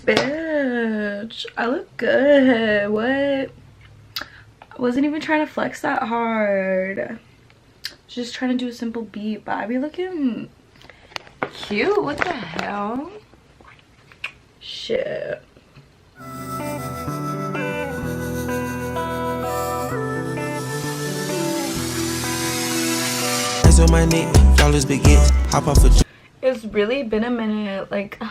Bitch, I look good. What? I wasn't even trying to flex that hard. Just trying to do a simple beat, but I be looking cute. What the hell? Shit. On my neck, flawless baguettes, hop off a. It's really been a minute, like,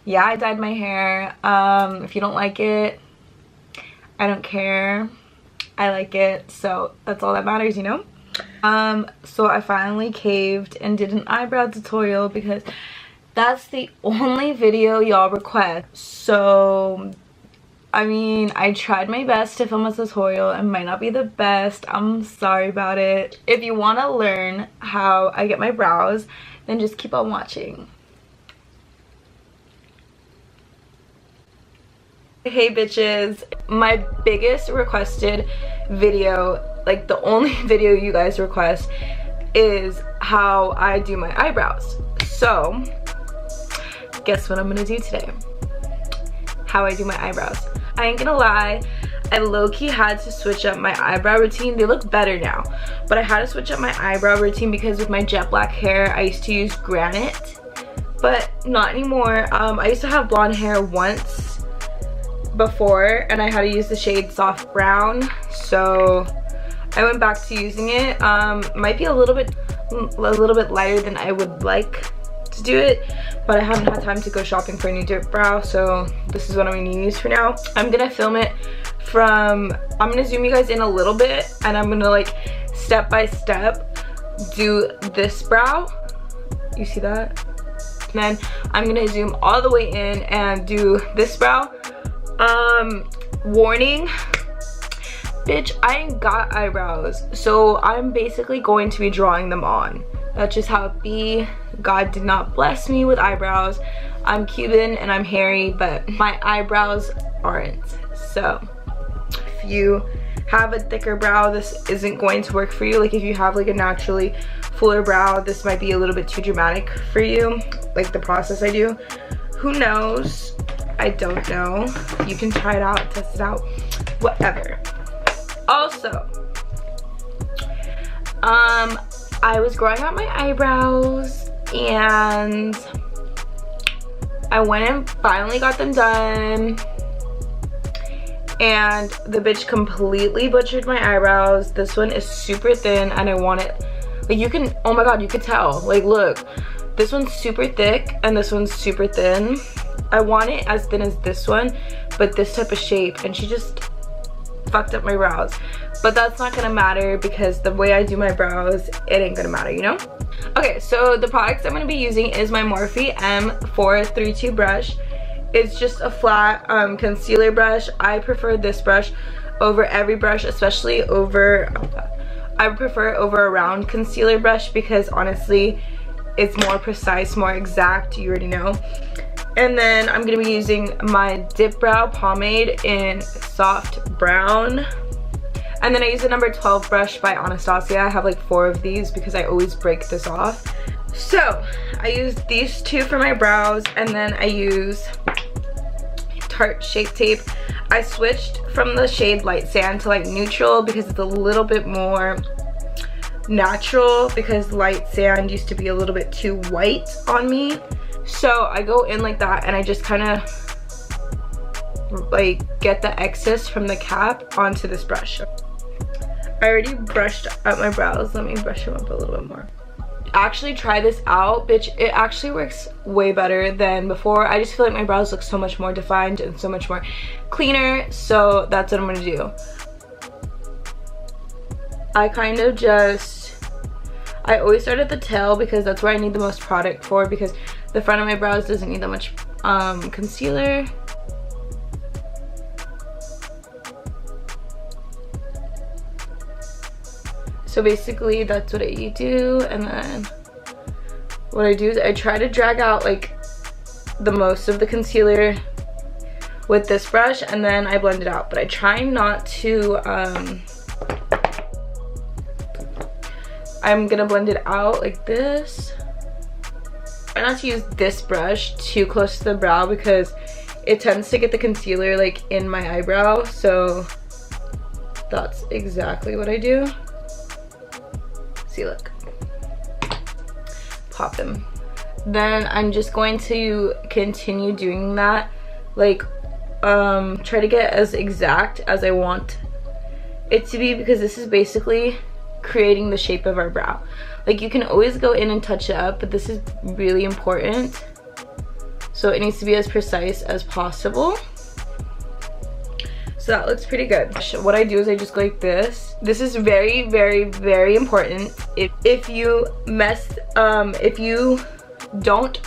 yeah, I dyed my hair. If you don't like it, I don't care. I like it, so that's all that matters, you know? So I finally caved and did an eyebrow tutorial because that's the only video y'all request. So I mean, I tried my best to film a tutorial. It might not be the best. I'm sorry about it. If you want to learn how I get my brows, then just keep on watching. Hey bitches, my biggest requested video, like the only video you guys request, is how I do my eyebrows. So, guess what I'm gonna do today? How I do my eyebrows. I ain't gonna lie, I low-key had to switch up my eyebrow routine. They look better now, but I had to switch up my eyebrow routine because with my jet black hair, I used to use granite, but not anymore. I used to have blonde hair once before, and I had to use the shade soft brown, so I went back to using it. Might be a little bit lighter than I would like to do it, but I haven't had time to go shopping for a new dip brow, so this is what I'm gonna use for now. I'm gonna film it from, I'm gonna zoom you guys in a little bit, and I'm gonna like step by step do this brow. You see that? And then I'm gonna zoom all the way in and do this brow. Warning, bitch, I ain't got eyebrows, so I'm basically going to be drawing them on. That's just how it be. God did not bless me with eyebrows. I'm Cuban and I'm hairy, but my eyebrows aren't. So if you have a thicker brow, this isn't going to work for you. Like if you have like a naturally fuller brow, this might be a little bit too dramatic for you, like the process I do. Who knows? I don't know. You can try it out, test it out, whatever. Also, I was growing out my eyebrows and I went and finally got them done, and the bitch completely butchered my eyebrows. This one is super thin and I want it, like you can, oh my god, you could tell, like look, this one's super thick and this one's super thin. I want it as thin as this one, but this type of shape, and she just fucked up my brows. But that's not gonna matter because the way I do my brows, it ain't gonna matter, you know? Okay, so the products I'm gonna be using is my Morphe M432 brush. It's just a flat concealer brush. I prefer this brush over every brush, especially over, I prefer over a round concealer brush because honestly, it's more precise, more exact, you already know. And then I'm gonna be using my Dip Brow Pomade in Soft Brown. And then I use the number 12 brush by Anastasia. I have like 4 of these because I always break this off. So I use these 2 for my brows, and then I use Tarte Shape Tape. I switched from the shade Light Sand to like neutral because it's a little bit more natural, because Light Sand used to be a little bit too white on me. So I go in like that and I just kind of like get the excess from the cap onto this brush. I already brushed up my brows. Let me brush them up a little bit more. Actually try this out, bitch. It actually works way better than before. I just feel like my brows look so much more defined and so much more cleaner. So that's what I'm gonna do. I kind of just, I always start at the tail because that's where I need the most product for, because the front of my brows doesn't need that much concealer. So basically that's what I do, and then what I do is I try to drag out like the most of the concealer with this brush, and then I blend it out. But I try not to, I'm gonna blend it out like this. try not to use this brush too close to the brow because it tends to get the concealer like in my eyebrow, so that's exactly what I do. See, look. Pop them. Then I'm just going to continue doing that, like try to get as exact as I want it to be, because this is basically creating the shape of our brow. Like, you can always go in and touch it up, but this is really important, so it needs to be as precise as possible. So that looks pretty good. What I do is I just go like this. This is very, very, very important. If you don't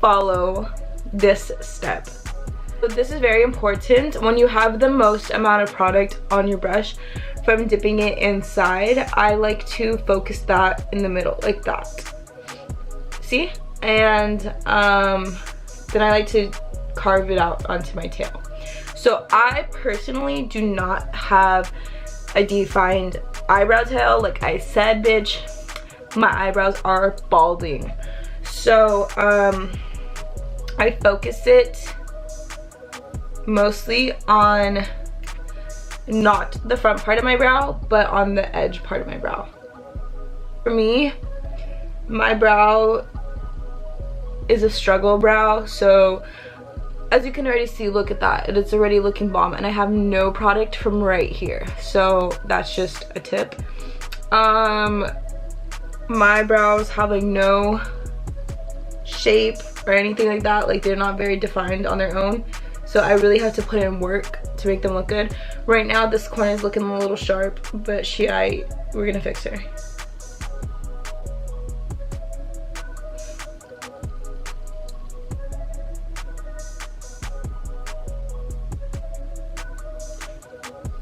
follow this step. So this is very important. When you have the most amount of product on your brush from dipping it inside, I like to focus that in the middle, like that. See? And then I like to carve it out onto my tail. So I personally do not have a defined eyebrow tail. Like I said, bitch, my eyebrows are balding. So I focus it mostly on not the front part of my brow, but on the edge part of my brow. For me, my brow is a struggle brow, so as you can already see, look at that, it's already looking bomb, and I have no product from right here, so that's just a tip. My brows have like no shape or anything like that, like they're not very defined on their own, so I really have to put in work to make them look good. Right now this corner is looking a little sharp, but we're gonna fix her.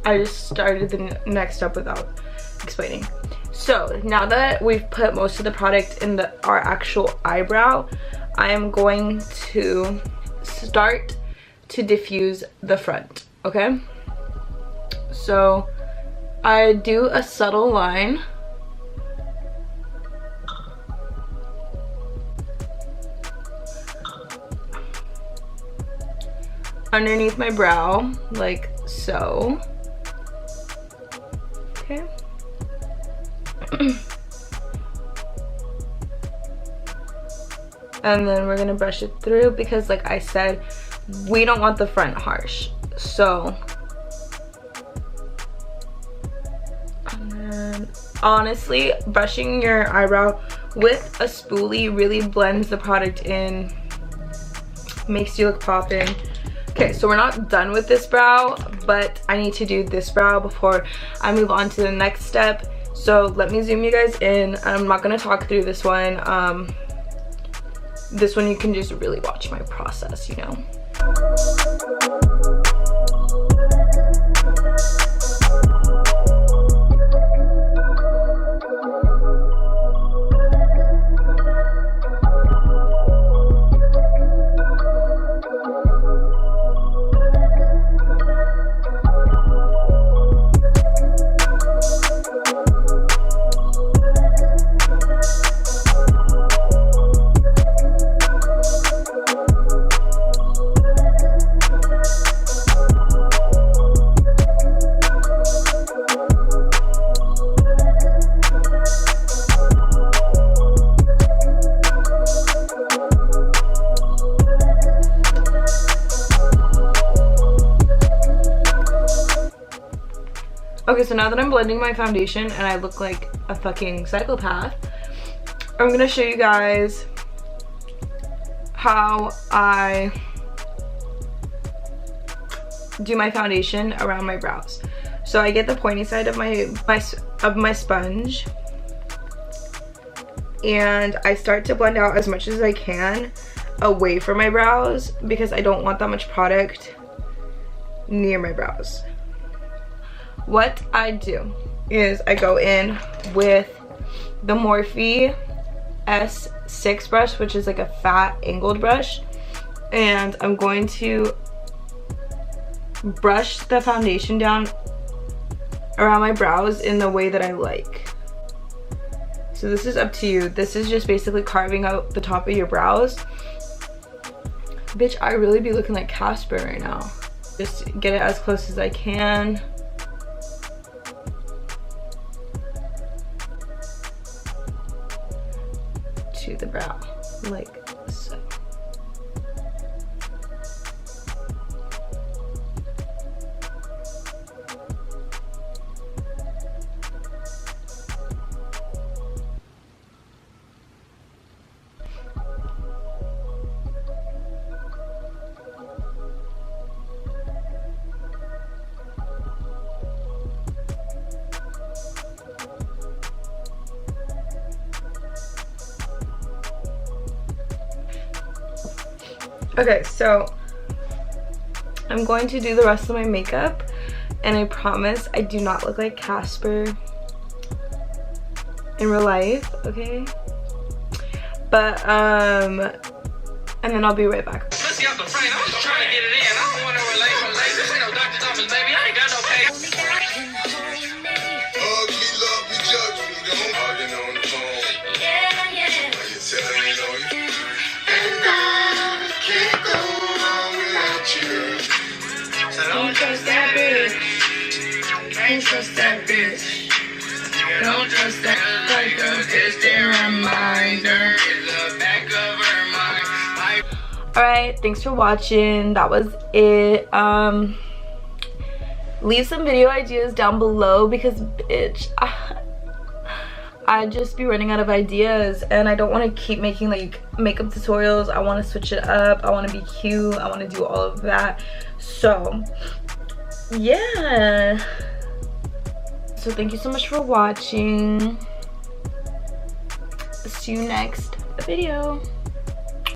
I just started the next step without explaining. So now that we've put most of the product in our actual eyebrow, I am going to start to diffuse the front, okay? So I do a subtle line. Underneath my brow, like so. Okay. And then we're gonna brush it through because, like I said, we don't want the front harsh. So, and then honestly, brushing your eyebrow with a spoolie really blends the product in, makes you look poppin'. Okay, so we're not done with this brow, but I need to do this brow before I move on to the next step. So let me zoom you guys in. I'm not gonna talk through this one. This one you can just really watch my process, you know. Okay, so now that I'm blending my foundation and I look like a fucking psychopath, I'm gonna show you guys how I do my foundation around my brows. So I get the pointy side of my sponge and I start to blend out as much as I can away from my brows because I don't want that much product near my brows. What I do is I go in with the Morphe S6 brush, which is like a fat angled brush, and I'm going to brush the foundation down around my brows in the way that I like. So this is up to you. This is just basically carving out the top of your brows. Bitch, I really be looking like Casper right now. Just get it as close as I can. To the brow, like so. Okay, so I'm going to do the rest of my makeup, and I promise I do not look like Casper in real life, okay? But and then I'll be right back. Pussy out the frame, I'm just trying to get it in. I don't want to relate. This ain't no doctor's office, baby. I ain't got no pay. Hug me, love me, judge me. Don't arguing on the phone. Yeah, yeah. Why you telling me no? And I can't go on without you. So don't trust that bitch. Can't trust that bitch. Don't trust that like a distant reminder in the back of her mind. Alright, thanks for watching. That was it. Leave some video ideas down below because bitch, I just be running out of ideas and I don't want to keep making like makeup tutorials. I want to switch it up. I want to be cute. I want to do all of that. So yeah, so thank you so much for watching. See you next video.